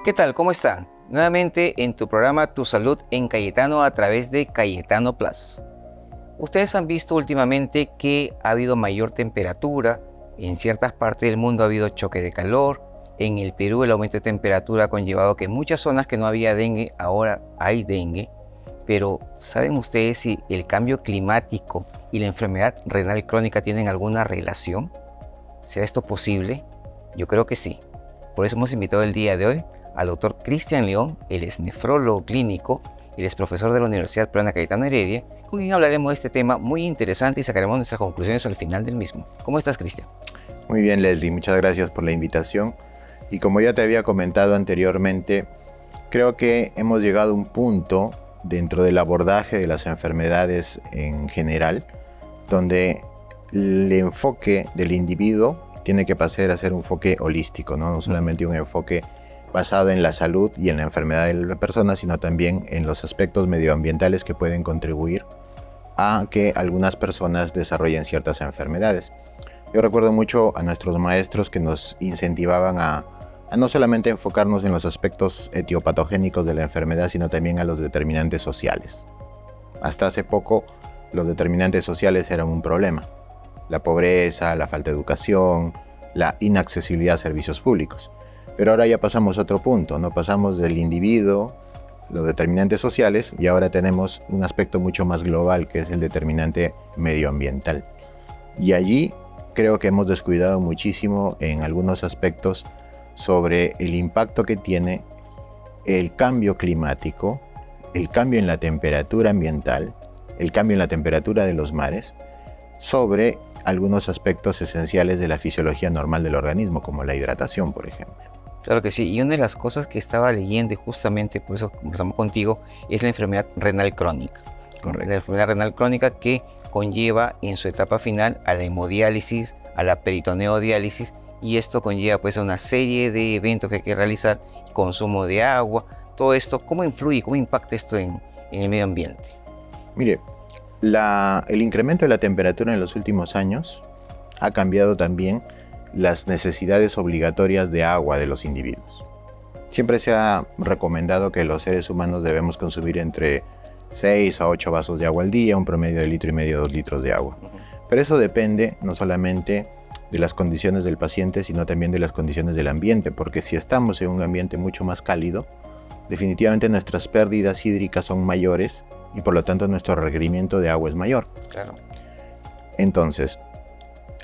¿Qué tal? ¿Cómo están? Nuevamente en tu programa Tu Salud en Cayetano a través de Cayetano Plus. Ustedes han visto últimamente que ha habido mayor temperatura, en ciertas partes del mundo ha habido choque de calor, en el Perú el aumento de temperatura ha conllevado que en muchas zonas que no había dengue, ahora hay dengue. Pero ¿saben ustedes si el cambio climático y la enfermedad renal crónica tienen alguna relación? ¿Será esto posible? Yo creo que sí. Por eso hemos invitado el día de hoy al doctor Cristian León. Él es nefrólogo clínico, él es profesor de la Universidad Peruana Cayetano Heredia, con quien hablaremos de este tema muy interesante y sacaremos nuestras conclusiones al final del mismo. ¿Cómo estás, Cristian? Muy bien, Leslie, muchas gracias por la invitación. Y como ya te había comentado anteriormente, creo que hemos llegado a un punto dentro del abordaje de las enfermedades en general, donde el enfoque del individuo tiene que pasar a ser un enfoque holístico, ¿no? No solamente un enfoque basado en la salud y en la enfermedad de la persona, sino también en los aspectos medioambientales que pueden contribuir a que algunas personas desarrollen ciertas enfermedades. Yo recuerdo mucho a nuestros maestros que nos incentivaban a no solamente enfocarnos en los aspectos etiopatogénicos de la enfermedad, sino también a los determinantes sociales. Hasta hace poco, los determinantes sociales eran un problema. La pobreza, la falta de educación, la inaccesibilidad a servicios públicos. Pero ahora ya pasamos a otro punto, ¿no? Pasamos del individuo, los determinantes sociales, y ahora tenemos un aspecto mucho más global, que es el determinante medioambiental. Y allí creo que hemos descuidado muchísimo en algunos aspectos sobre el impacto que tiene el cambio climático, el cambio en la temperatura ambiental, el cambio en la temperatura de los mares, sobre algunos aspectos esenciales de la fisiología normal del organismo, como la hidratación, por ejemplo. Claro que sí, y una de las cosas que estaba leyendo, y justamente por eso conversamos contigo, es la enfermedad renal crónica. Correcto. La enfermedad renal crónica que conlleva en su etapa final a la hemodiálisis, a la peritoneodiálisis, y esto conlleva pues a una serie de eventos que hay que realizar, consumo de agua, todo esto. ¿Cómo influye, cómo impacta esto en el medio ambiente? Mire, el incremento de la temperatura en los últimos años ha cambiado también las necesidades obligatorias de agua de los individuos. Siempre se ha recomendado que los seres humanos debemos consumir entre 6 a 8 vasos de agua al día, un promedio de 1,5 litros, 2 litros de agua. Pero eso depende no solamente de las condiciones del paciente, sino también de las condiciones del ambiente, porque si estamos en un ambiente mucho más cálido, definitivamente nuestras pérdidas hídricas son mayores y por lo tanto nuestro requerimiento de agua es mayor. Claro. Entonces,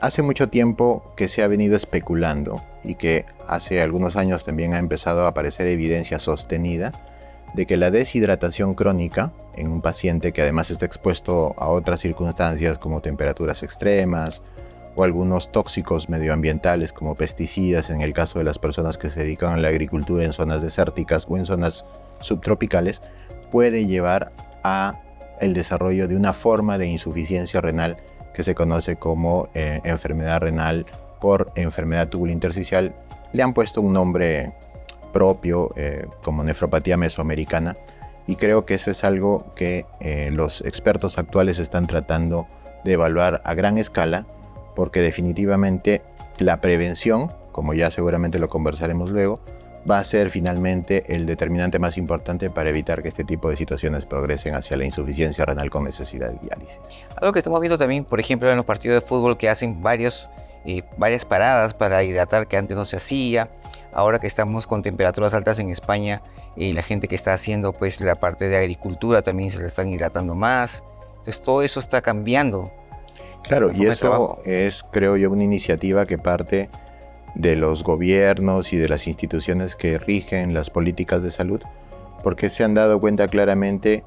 hace mucho tiempo que se ha venido especulando y que hace algunos años también ha empezado a aparecer evidencia sostenida de que la deshidratación crónica en un paciente que además está expuesto a otras circunstancias como temperaturas extremas o algunos tóxicos medioambientales como pesticidas en el caso de las personas que se dedican a la agricultura en zonas desérticas o en zonas subtropicales, puede llevar a el desarrollo de una forma de insuficiencia renal que se conoce como enfermedad renal por enfermedad tubulointersticial. Le han puesto un nombre propio como nefropatía mesoamericana, y creo que eso es algo que los expertos actuales están tratando de evaluar a gran escala, porque definitivamente la prevención, como ya seguramente lo conversaremos luego, va a ser finalmente el determinante más importante para evitar que este tipo de situaciones progresen hacia la insuficiencia renal con necesidad de diálisis. Algo que estamos viendo también, por ejemplo, en los partidos de fútbol, que hacen varias paradas para hidratar, que antes no se hacía. Ahora que estamos con temperaturas altas en España, la gente que está haciendo pues la parte de agricultura también se le están hidratando más. Entonces todo eso está cambiando. Claro, y eso es, creo yo, una iniciativa que parte de los gobiernos y de las instituciones que rigen las políticas de salud, porque se han dado cuenta claramente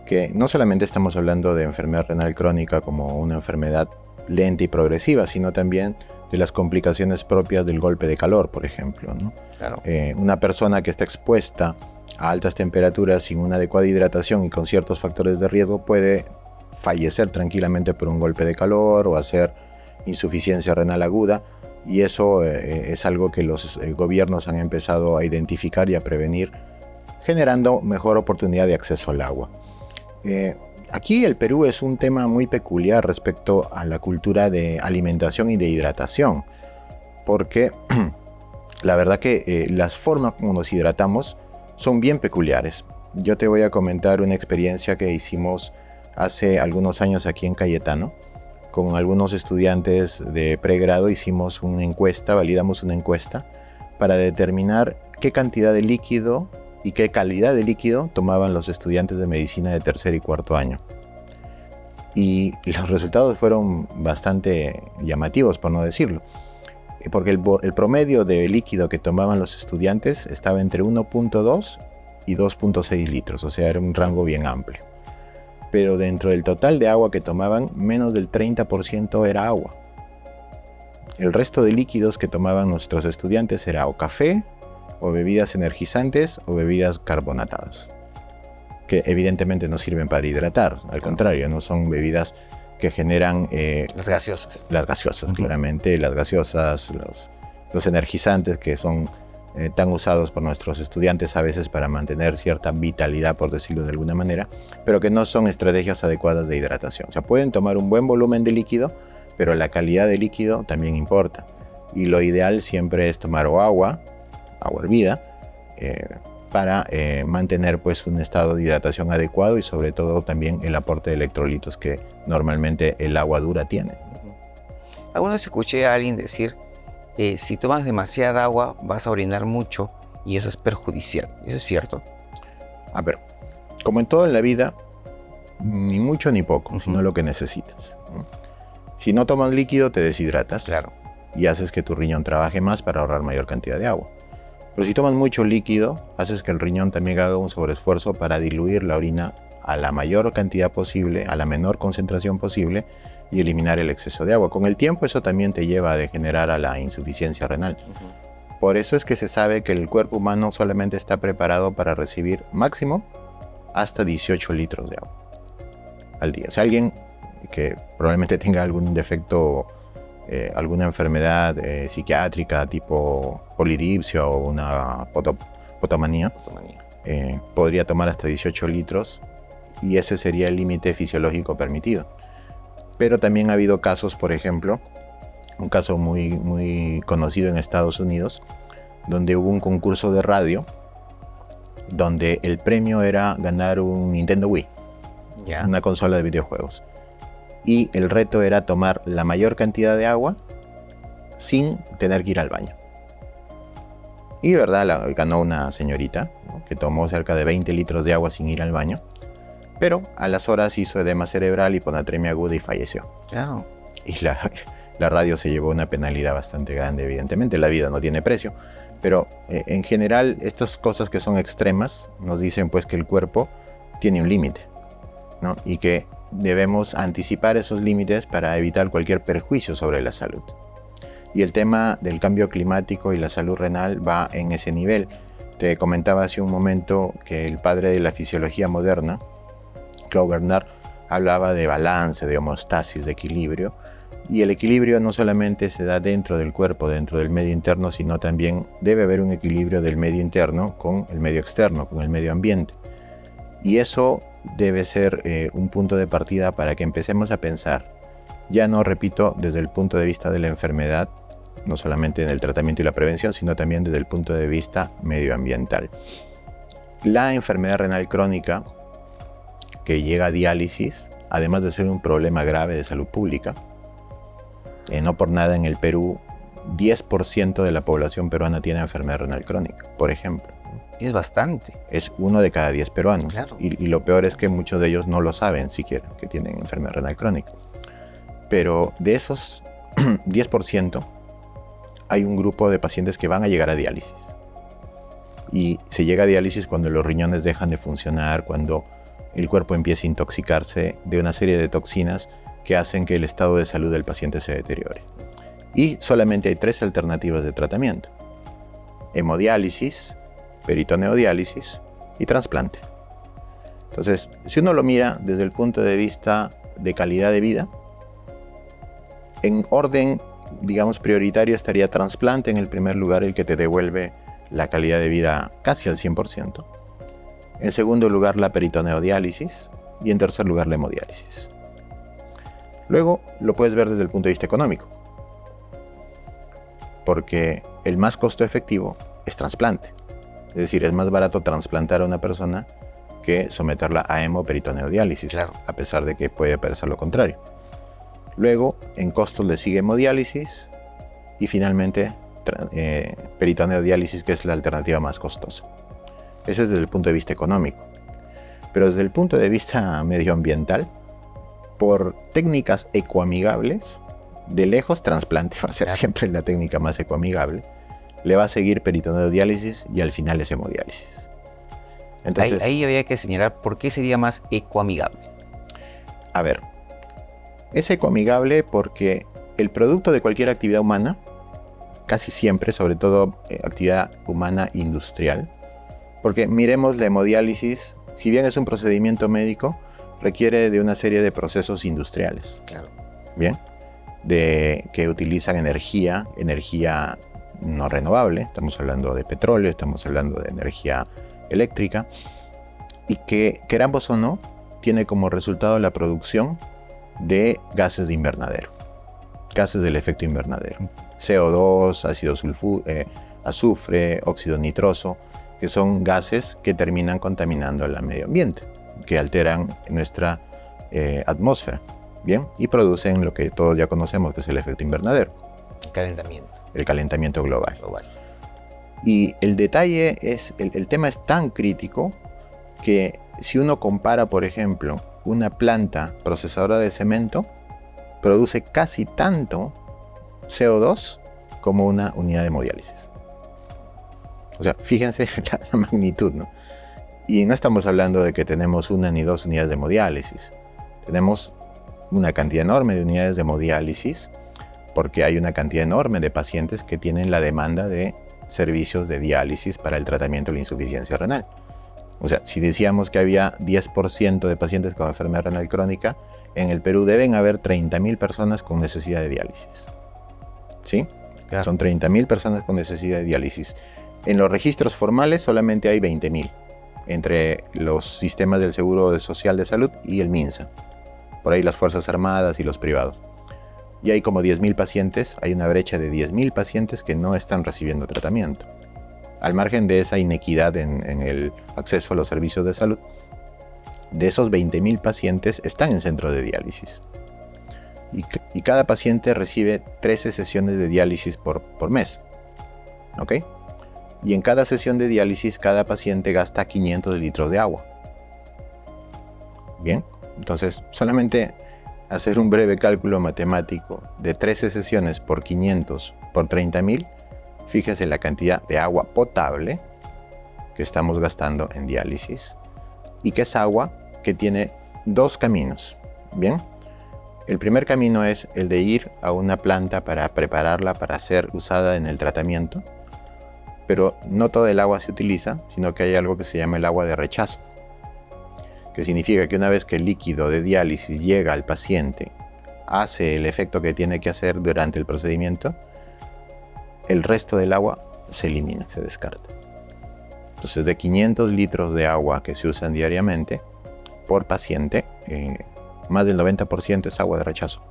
que no solamente estamos hablando de enfermedad renal crónica como una enfermedad lenta y progresiva, sino también de las complicaciones propias del golpe de calor, por ejemplo, ¿no? Claro. Una persona que está expuesta a altas temperaturas sin una adecuada hidratación y con ciertos factores de riesgo puede fallecer tranquilamente por un golpe de calor o hacer insuficiencia renal aguda, y eso es algo que los gobiernos han empezado a identificar y a prevenir generando mejor oportunidad de acceso al agua. Aquí el Perú es un tema muy peculiar respecto a la cultura de alimentación y de hidratación, porque la verdad que las formas como nos hidratamos son bien peculiares. Yo te voy a comentar una experiencia que hicimos hace algunos años aquí en Cayetano. Con algunos estudiantes de pregrado hicimos una encuesta, validamos una encuesta para determinar qué cantidad de líquido y qué calidad de líquido tomaban los estudiantes de medicina de tercer y cuarto año. Y los resultados fueron bastante llamativos, por no decirlo, porque el promedio de líquido que tomaban los estudiantes estaba entre 1.2 y 2.6 litros, o sea, era un rango bien amplio. Pero dentro del total de agua que tomaban, menos del 30% era agua. El resto de líquidos que tomaban nuestros estudiantes era o café, o bebidas energizantes o bebidas carbonatadas, que evidentemente no sirven para hidratar, al contrario, no son bebidas que generan... las gaseosas. Las gaseosas, claramente, las gaseosas, los energizantes que son tan usados por nuestros estudiantes a veces para mantener cierta vitalidad, por decirlo de alguna manera, pero que no son estrategias adecuadas de hidratación. O sea, pueden tomar un buen volumen de líquido, pero la calidad del líquido también importa. Y lo ideal siempre es tomar o agua hervida, para mantener pues un estado de hidratación adecuado y sobre todo también el aporte de electrolitos que normalmente el agua dura tiene. Alguna vez escuché a alguien decir, si tomas demasiada agua vas a orinar mucho y eso es perjudicial. ¿Eso es cierto? A ver, como en todo en la vida, ni mucho ni poco, sino lo que necesitas. Si no tomas líquido te deshidratas, claro, y haces que tu riñón trabaje más para ahorrar mayor cantidad de agua. Pero si tomas mucho líquido, haces que el riñón también haga un sobreesfuerzo para diluir la orina a la mayor cantidad posible, a la menor concentración posible y eliminar el exceso de agua. Con el tiempo eso también te lleva a degenerar a la insuficiencia renal. Por eso es que se sabe que el cuerpo humano solamente está preparado para recibir máximo hasta 18 litros de agua al día. O sea, alguien que probablemente tenga algún defecto, alguna enfermedad psiquiátrica tipo polidipsia o una potomanía, podría tomar hasta 18 litros y ese sería el límite fisiológico permitido. Pero también ha habido casos, por ejemplo, un caso muy conocido en Estados Unidos, donde hubo un concurso de radio donde el premio era ganar un Nintendo Wii, una consola de videojuegos. Y el reto era tomar la mayor cantidad de agua sin tener que ir al baño. Y de verdad ganó una señorita, ¿no?, que tomó cerca de 20 litros de agua sin ir al baño, pero a las horas hizo edema cerebral, hiponatremia aguda y falleció. Claro. Y la radio se llevó una penalidad bastante grande, evidentemente. La vida no tiene precio, pero en general estas cosas que son extremas nos dicen pues que el cuerpo tiene un límite, ¿no? Y que debemos anticipar esos límites para evitar cualquier perjuicio sobre la salud. Y el tema del cambio climático y la salud renal va en ese nivel. Te comentaba hace un momento que el padre de la fisiología moderna, Claude Bernard, hablaba de balance, de homeostasis, de equilibrio. Y el equilibrio no solamente se da dentro del cuerpo, dentro del medio interno, sino también debe haber un equilibrio del medio interno con el medio externo, con el medio ambiente. Y eso debe ser un punto de partida para que empecemos a pensar, ya no, repito, desde el punto de vista de la enfermedad, no solamente en el tratamiento y la prevención, sino también desde el punto de vista medioambiental. La enfermedad renal crónica que llega a diálisis, además de ser un problema grave de salud pública, no por nada en el Perú, 10% de la población peruana tiene enfermedad renal crónica, por ejemplo. Es bastante. Es 1 de cada 10 peruanos. Claro. Y lo peor es que muchos de ellos no lo saben siquiera, que tienen enfermedad renal crónica. Pero de esos 10%, hay un grupo de pacientes que van a llegar a diálisis. Y se llega a diálisis cuando los riñones dejan de funcionar, cuando el cuerpo empieza a intoxicarse de una serie de toxinas que hacen que el estado de salud del paciente se deteriore. Y solamente hay 3 alternativas de tratamiento: hemodiálisis, peritoneodiálisis y trasplante. Entonces, si uno lo mira desde el punto de vista de calidad de vida, en orden, digamos, prioritario estaría trasplante en el primer lugar, el que te devuelve la calidad de vida casi al 100%. En segundo lugar, la peritoneodiálisis. Y en tercer lugar, la hemodiálisis. Luego, lo puedes ver desde el punto de vista económico. Porque el más costo efectivo es trasplante. Es decir, es más barato trasplantar a una persona que someterla a hemoperitoneo-diálisis, Claro. a pesar de que puede parecer lo contrario. Luego, en costos le sigue hemodiálisis y finalmente peritoneo-diálisis, que es la alternativa más costosa. Ese es desde el punto de vista económico. Pero desde el punto de vista medioambiental, por técnicas ecoamigables, de lejos trasplante va a ser siempre la técnica más ecoamigable. Le va a seguir peritoneodiálisis y al final es hemodiálisis. Entonces, Ahí había que señalar por qué sería más ecoamigable. A ver, es ecoamigable porque el producto de cualquier actividad humana, casi siempre, sobre todo actividad humana industrial, porque miremos la hemodiálisis, si bien es un procedimiento médico, requiere de una serie de procesos industriales. Claro. Bien, que utilizan energía no renovable, estamos hablando de petróleo, estamos hablando de energía eléctrica, y que, queramos o no, tiene como resultado la producción de gases de invernadero, gases del efecto invernadero, CO2, ácido azufre, óxido nitroso, que son gases que terminan contaminando el medio ambiente, que alteran nuestra atmósfera, ¿bien? Y producen lo que todos ya conocemos, que es el efecto invernadero. Calentamiento. El calentamiento global. Y el detalle es, el tema es tan crítico que si uno compara, por ejemplo, una planta procesadora de cemento, produce casi tanto CO2 como una unidad de hemodiálisis. O sea, fíjense la magnitud, ¿no? Y no estamos hablando de que tenemos una ni dos unidades de hemodiálisis. Tenemos una cantidad enorme de unidades de hemodiálisis porque hay una cantidad enorme de pacientes que tienen la demanda de servicios de diálisis para el tratamiento de la insuficiencia renal. O sea, si decíamos que había 10% de pacientes con enfermedad renal crónica, en el Perú deben haber 30.000 personas con necesidad de diálisis. ¿Sí? Claro. Son 30.000 personas con necesidad de diálisis. En los registros formales solamente hay 20.000, entre los sistemas del Seguro Social de Salud y el MINSA. Por ahí las Fuerzas Armadas y los privados. Y hay como 10.000 pacientes, hay una brecha de 10.000 pacientes que no están recibiendo tratamiento. Al margen de esa inequidad en el acceso a los servicios de salud, de esos 20.000 pacientes están en centro de diálisis. Y cada paciente recibe 13 sesiones de diálisis por mes. ¿Ok? Y en cada sesión de diálisis, cada paciente gasta 500 litros de agua. Bien, entonces solamente hacer un breve cálculo matemático de 13 sesiones por 500 por 30.000, fíjese la cantidad de agua potable que estamos gastando en diálisis, y que es agua que tiene dos caminos. Bien, el primer camino es el de ir a una planta para prepararla para ser usada en el tratamiento, pero no toda el agua se utiliza, sino que hay algo que se llama el agua de rechazo, que significa que una vez que el líquido de diálisis llega al paciente, hace el efecto que tiene que hacer durante el procedimiento, el resto del agua se elimina, se descarta. Entonces, de 500 litros de agua que se usan diariamente por paciente, más del 90% es agua de rechazo.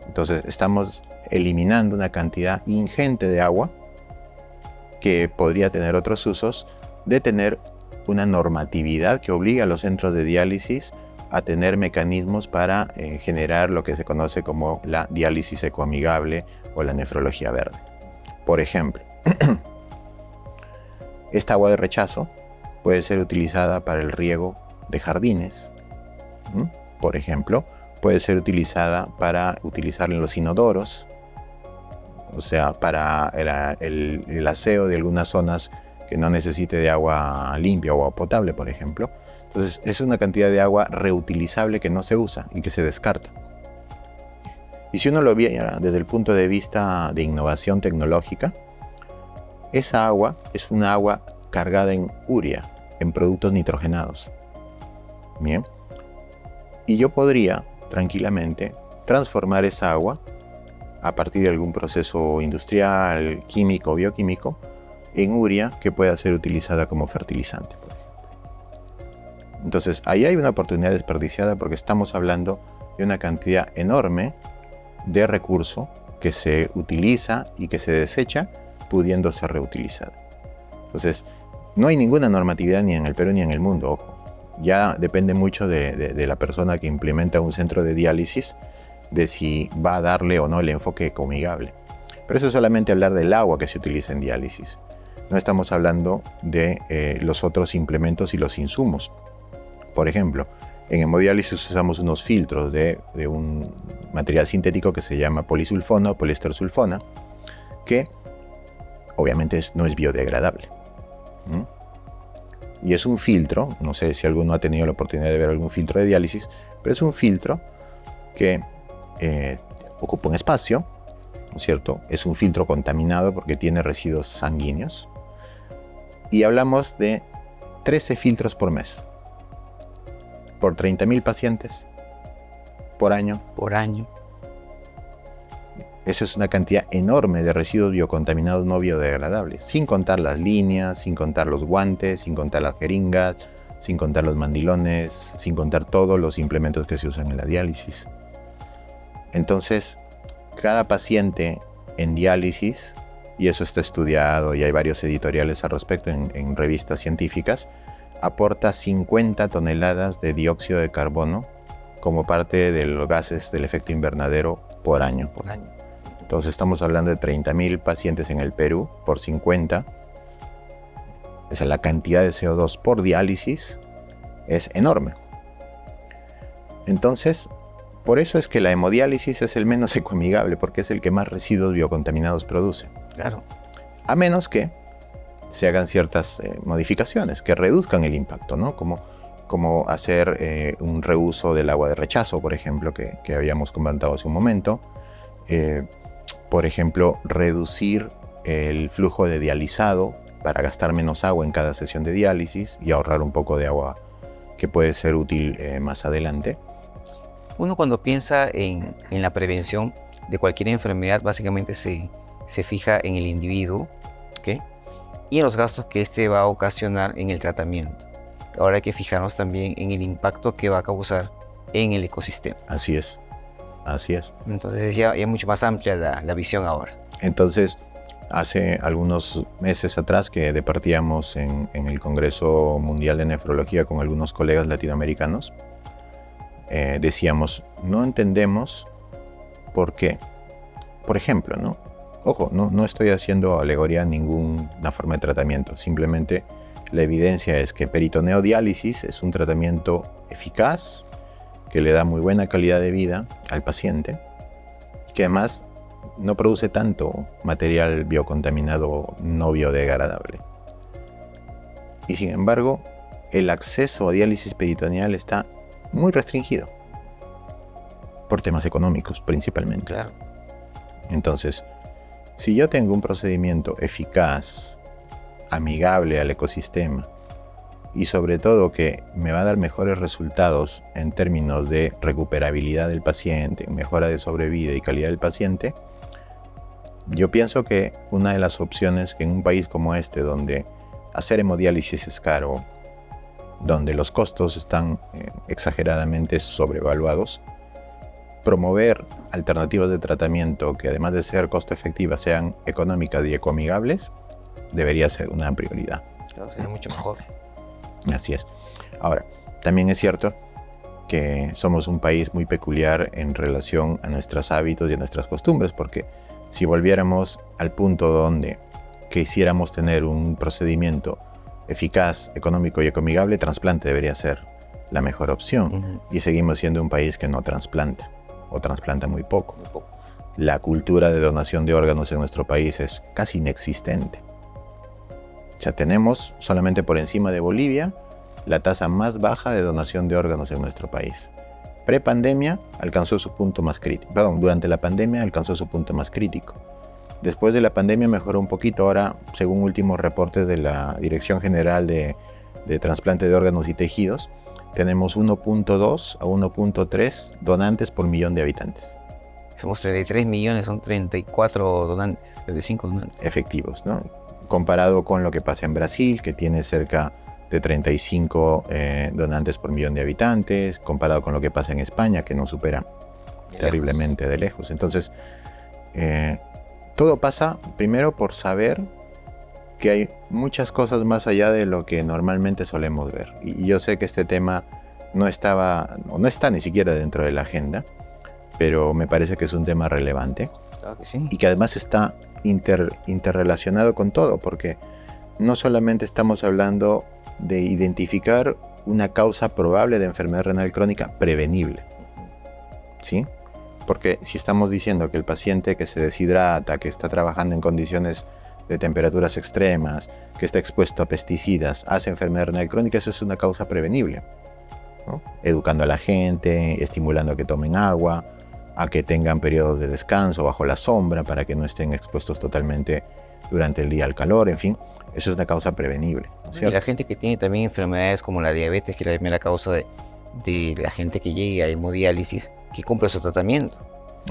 Entonces, estamos eliminando una cantidad ingente de agua que podría tener otros usos, de tener una normatividad que obliga a los centros de diálisis a tener mecanismos para generar lo que se conoce como la diálisis ecoamigable o la nefrología verde. Por ejemplo, esta agua de rechazo puede ser utilizada para el riego de jardines. Por ejemplo, puede ser utilizada para utilizarla en los inodoros, o sea, para el aseo de algunas zonas que no necesite de agua limpia o agua potable, por ejemplo. Entonces, es una cantidad de agua reutilizable que no se usa y que se descarta. Y si uno lo viera desde el punto de vista de innovación tecnológica, esa agua es una agua cargada en urea, en productos nitrogenados. Bien. Y yo podría tranquilamente transformar esa agua a partir de algún proceso industrial, químico o bioquímico, en urea que pueda ser utilizada como fertilizante, por ejemplo. Entonces, ahí hay una oportunidad desperdiciada porque estamos hablando de una cantidad enorme de recurso que se utiliza y que se desecha pudiendo ser reutilizado. Entonces, no hay ninguna normatividad ni en el Perú ni en el mundo, ojo. Ya depende mucho de la persona que implementa un centro de diálisis, de si va a darle o no el enfoque ecoamigable. Pero eso es solamente hablar del agua que se utiliza en diálisis. No estamos hablando de los otros implementos y los insumos. Por ejemplo, en hemodiálisis usamos unos filtros de un material sintético que se llama polisulfona o poliéster sulfona, que obviamente no es biodegradable. Y es un filtro, no sé si alguno ha tenido la oportunidad de ver algún filtro de diálisis, pero es un filtro que ocupa un espacio, ¿no es cierto? Es un filtro contaminado porque tiene residuos sanguíneos. Y hablamos de 13 filtros por mes, por 30.000 pacientes, por año. Por año. Esa es una cantidad enorme de residuos biocontaminados no biodegradables, sin contar las líneas, sin contar los guantes, sin contar las jeringas, sin contar los mandilones, sin contar todos los implementos que se usan en la diálisis. Entonces, cada paciente en diálisis, y eso está estudiado y hay varios editoriales al respecto en revistas científicas, aporta 50 toneladas de dióxido de carbono como parte de los gases del efecto invernadero por año. Por año. Entonces estamos hablando de 30.000 pacientes en el Perú por 50. O sea, la cantidad de CO2 por diálisis es enorme. Entonces, por eso es que la hemodiálisis es el menos ecoamigable, porque es el que más residuos biocontaminados produce. Claro. A menos que se hagan ciertas modificaciones que reduzcan el impacto, ¿no? Como hacer un reuso del agua de rechazo, por ejemplo, que habíamos comentado hace un momento. Por ejemplo, reducir el flujo de dializado para gastar menos agua en cada sesión de diálisis y ahorrar un poco de agua que puede ser útil más adelante. Uno cuando piensa en la prevención de cualquier enfermedad, básicamente se fija en el individuo, ¿okay? Y en los gastos que éste va a ocasionar en el tratamiento. Ahora hay que fijarnos también en el impacto que va a causar en el ecosistema. Así es. Así es. Entonces ya es mucho más amplia la visión ahora. Entonces, hace algunos meses atrás que departíamos en el Congreso Mundial de Nefrología con algunos colegas latinoamericanos, decíamos, no entendemos por qué. Por ejemplo, ¿no? Ojo, no estoy haciendo alegoría a ninguna forma de tratamiento, simplemente la evidencia es que peritoneodiálisis es un tratamiento eficaz, que le da muy buena calidad de vida al paciente y que además no produce tanto material biocontaminado no biodegradable. Y sin embargo, el acceso a diálisis peritoneal está muy restringido por temas económicos principalmente. Claro. Entonces, si yo tengo un procedimiento eficaz, amigable al ecosistema, y sobre todo que me va a dar mejores resultados en términos de recuperabilidad del paciente, mejora de sobrevida y calidad del paciente, yo pienso que una de las opciones que en un país como este, donde hacer hemodiálisis es caro, donde los costos están exageradamente sobrevaluados, promover alternativas de tratamiento que además de ser costo efectivas sean económicas y ecoamigables, debería ser una prioridad. Claro, sería mucho mejor. Así es. Ahora, también es cierto que somos un país muy peculiar en relación a nuestros hábitos y a nuestras costumbres, porque si volviéramos al punto donde quisiéramos tener un procedimiento eficaz, económico y ecoamigable, trasplante debería ser la mejor opción. Y seguimos siendo un país que no trasplanta, o trasplanta muy poco. Muy poco. La cultura de donación de órganos en nuestro país es casi inexistente. O sea, tenemos solamente por encima de Bolivia la tasa más baja de donación de órganos en nuestro país. Prepandemia alcanzó su punto más crítico. Durante la pandemia alcanzó su punto más crítico. Después de la pandemia mejoró un poquito. Ahora, según últimos reportes de la Dirección General de Trasplante de Órganos y Tejidos, tenemos 1.2 a 1.3 donantes por millón de habitantes. Somos 33 millones, son 34 donantes, 35 donantes. Efectivos, ¿no? Comparado con lo que pasa en Brasil, que tiene cerca de 35 donantes por millón de habitantes, comparado con lo que pasa en España, que nos supera terriblemente de lejos. Entonces, todo pasa primero por saber que hay muchas cosas más allá de lo que normalmente solemos ver. Y yo sé que este tema no estaba, o no está ni siquiera dentro de la agenda, pero me parece que es un tema relevante. Claro que sí. Y que además está interrelacionado con todo, porque no solamente estamos hablando de identificar una causa probable de enfermedad renal crónica prevenible, ¿sí? Porque si estamos diciendo que el paciente que se deshidrata, que está trabajando en condiciones de temperaturas extremas, que está expuesto a pesticidas, hace enfermedad renal crónica, eso es una causa prevenible, ¿no? Educando a la gente, estimulando a que tomen agua, a que tengan periodos de descanso bajo la sombra para que no estén expuestos totalmente durante el día al calor, en fin, eso es una causa prevenible, ¿no es cierto? Y la gente que tiene también enfermedades como la diabetes, que es la primera causa de la gente que llega a hemodiálisis, que cumple su tratamiento.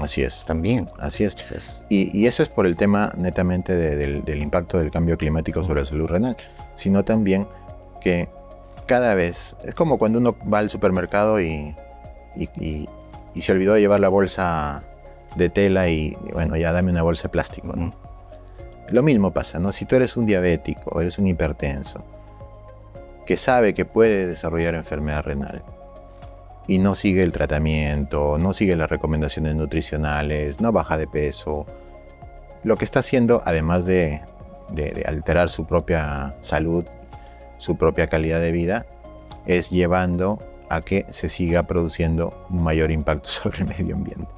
Así es. También. Así es. Entonces, Y eso es por el tema netamente del impacto del cambio climático sobre la salud renal, sino también que cada vez, es como cuando uno va al supermercado y se olvidó de llevar la bolsa de tela y bueno, ya dame una bolsa de plástico, ¿no? Lo mismo pasa, ¿no? Si tú eres un diabético o eres un hipertenso que sabe que puede desarrollar enfermedad renal y no sigue el tratamiento, no sigue las recomendaciones nutricionales, no baja de peso, lo que está haciendo, además de alterar su propia salud, su propia calidad de vida, es llevando a que se siga produciendo un mayor impacto sobre el medio ambiente.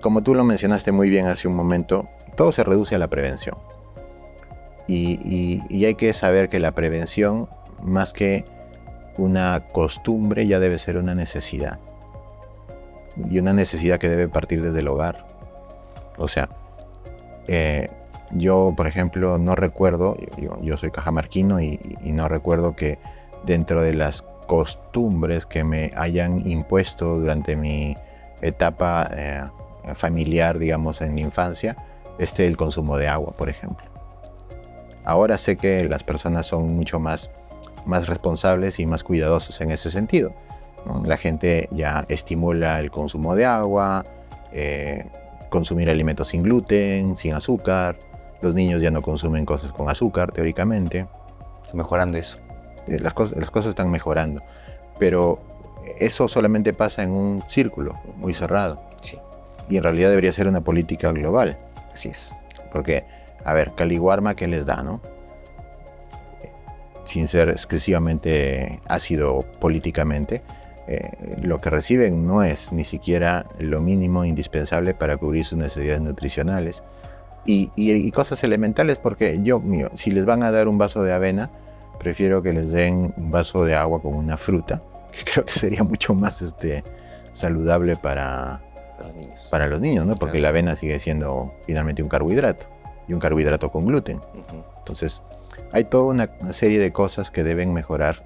Como tú lo mencionaste muy bien hace un momento, todo se reduce a la prevención. Y hay que saber que la prevención, más que una costumbre, ya debe ser una necesidad. Y una necesidad que debe partir desde el hogar. O sea, yo, por ejemplo, no recuerdo, yo soy cajamarquino y no recuerdo que dentro de las costumbres que me hayan impuesto durante mi etapa familiar, digamos, en mi infancia, el consumo de agua, por ejemplo. Ahora sé que las personas son mucho más responsables y más cuidadosas en ese sentido, ¿no? La gente ya estimula el consumo de agua, consumir alimentos sin gluten, sin azúcar. Los niños ya no consumen cosas con azúcar, teóricamente. mejorando eso. Las cosas están mejorando, pero eso solamente pasa en un círculo muy cerrado. Sí. Y en realidad debería ser una política global. Así es. Porque, a ver, Caliwarma, ¿qué les da, no? Sin ser excesivamente ácido políticamente, lo que reciben no es ni siquiera lo mínimo indispensable para cubrir sus necesidades nutricionales y cosas elementales, porque si les van a dar un vaso de avena, prefiero que les den un vaso de agua con una fruta, que creo que sería mucho más saludable para los niños, ¿no? Porque claro, la avena sigue siendo finalmente un carbohidrato, y un carbohidrato con gluten. Entonces, hay toda una serie de cosas que deben mejorar.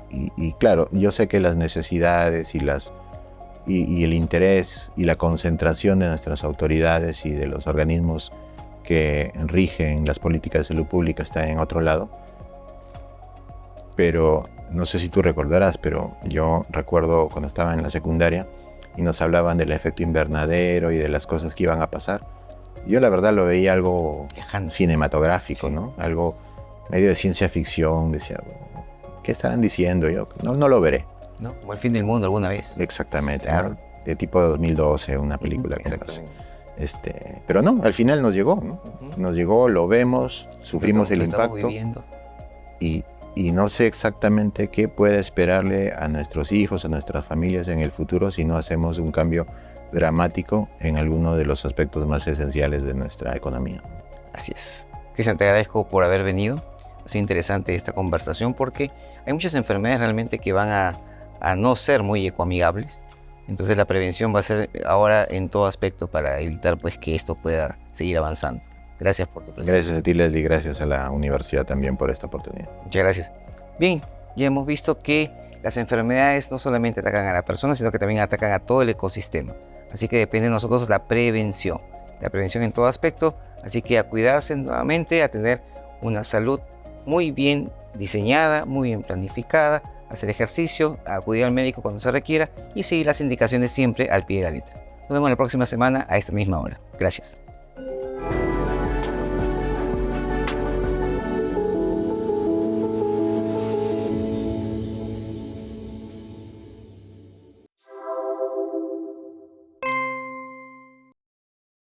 Y claro, yo sé que las necesidades y el interés y la concentración de nuestras autoridades y de los organismos que rigen las políticas de salud pública está en otro lado. Pero no sé si tú recordarás, pero yo recuerdo cuando estaba en la secundaria y nos hablaban del efecto invernadero y de las cosas que iban a pasar. Yo la verdad lo veía algo cinematográfico, sí, ¿no? Algo medio de ciencia ficción. Decía, ¿qué estarán diciendo? Yo no lo veré. ¿No? Como el fin del mundo alguna vez. Exactamente, claro, ¿no? De tipo 2012, una película. Exactamente. Pero no, al final nos llegó, ¿no? Nos llegó, lo vemos, sufrimos el impacto. Y no sé exactamente qué puede esperarle a nuestros hijos, a nuestras familias en el futuro si no hacemos un cambio dramático en alguno de los aspectos más esenciales de nuestra economía. Así es. Cristian, te agradezco por haber venido. Ha sido interesante esta conversación porque hay muchas enfermedades realmente que van a no ser muy ecoamigables. Entonces la prevención va a ser ahora en todo aspecto para evitar pues que esto pueda seguir avanzando. Gracias por tu presencia. Gracias a ti, Leslie, gracias a la universidad también por esta oportunidad. Muchas gracias. Bien, ya hemos visto que las enfermedades no solamente atacan a la persona, sino que también atacan a todo el ecosistema. Así que depende de nosotros la prevención en todo aspecto. Así que a cuidarse nuevamente, a tener una salud muy bien diseñada, muy bien planificada, hacer ejercicio, acudir al médico cuando se requiera y seguir las indicaciones siempre al pie de la letra. Nos vemos la próxima semana a esta misma hora. Gracias.